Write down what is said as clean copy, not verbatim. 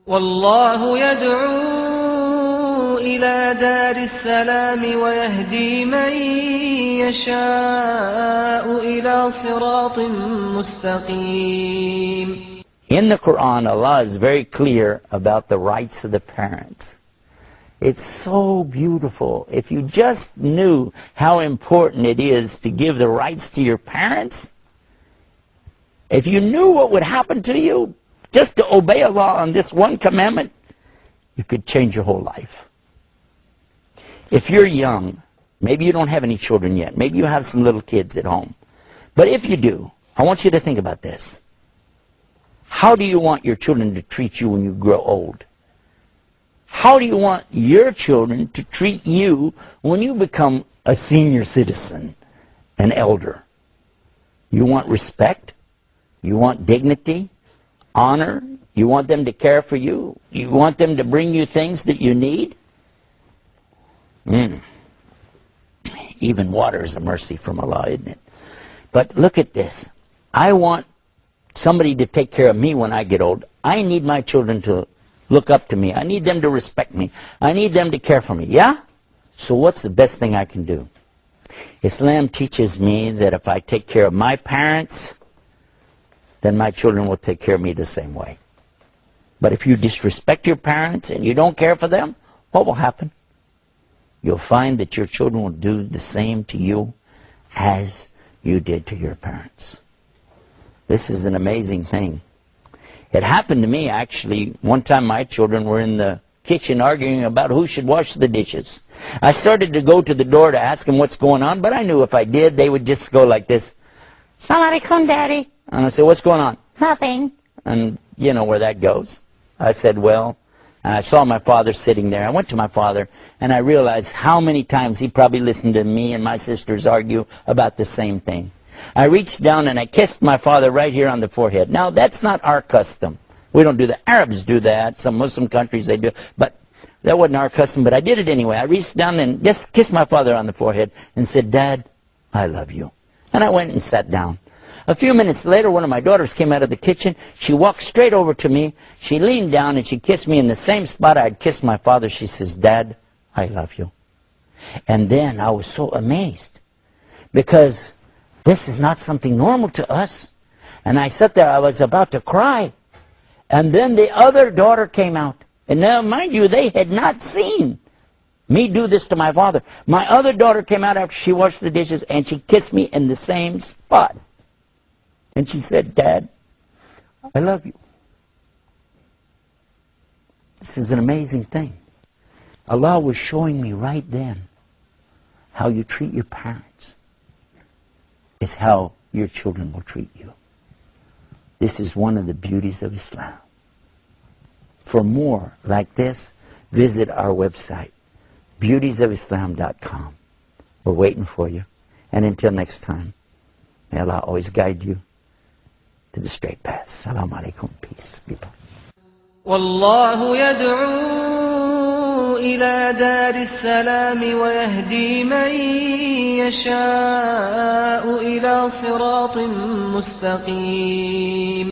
والله يدعو إلى دار السلام ويهدي من يشاء إلى صراط مستقيم. In the Quran, Allah is very clear about the rights of the parents. It's so beautiful. If you just knew how important it is to give the rights to your parents, if you knew what would happen to you just to obey Allah on this one commandment, you could change your whole life. If you're young, maybe you don't have any children yet, maybe you have some little kids at home, but if you do, I want you to think about this. How do you want your children to treat you when you grow old? How do you want your children to treat you when you become a senior citizen, an elder? You want respect? You want dignity, honor? You want them to care for you? You want them to bring you things that you need? Even water is a mercy from Allah, isn't it? But look at this. I want somebody to take care of me when I get old. I need my children to look up to me. I need them to respect me. I need them to care for me. Yeah? So what's the best thing I can do? Islam teaches me that if I take care of my parents, then my children will take care of me the same way. But if you disrespect your parents and you don't care for them, what will happen? You'll find that your children will do the same to you as you did to your parents. This is an amazing thing. It happened to me, actually. One time my children were in the kitchen arguing about who should wash the dishes. I started to go to the door to ask them what's going on, but I knew if I did, they would just go like this. Assalamu alaikum, Daddy. And I said, what's going on? Nothing. And you know where that goes. I said, well, and I saw my father sitting there. I went to my father, and I realized how many times he probably listened to me and my sisters argue about the same thing. I reached down and I kissed my father right here on the forehead. Now, that's not our custom. We don't do that. Arabs do that. Some Muslim countries, they do. But that wasn't our custom, but I did it anyway. I reached down and just kissed my father on the forehead and said, Dad, I love you. And I went and sat down. A few minutes later, one of my daughters came out of the kitchen. She walked straight over to me. She leaned down and she kissed me in the same spot I had kissed my father. She says, Dad, I love you. And then I was so amazed because this is not something normal to us. And I sat there, I was about to cry. And then the other daughter came out. And now, mind you, they had not seen me do this to my father. My other daughter came out after she washed the dishes and she kissed me in the same spot. And she said, Dad, I love you. This is an amazing thing. Allah was showing me right then how you treat your parents is how your children will treat you. This is one of the beauties of Islam. For more like this, visit our website, beautiesofislam.com. We're waiting for you. And until next time, may Allah always guide you to the straight path. Assalamu alaikum. Peace, people. والله يدعو إلى دار السلام ويهدي من يشاء إلى صراط مستقيم.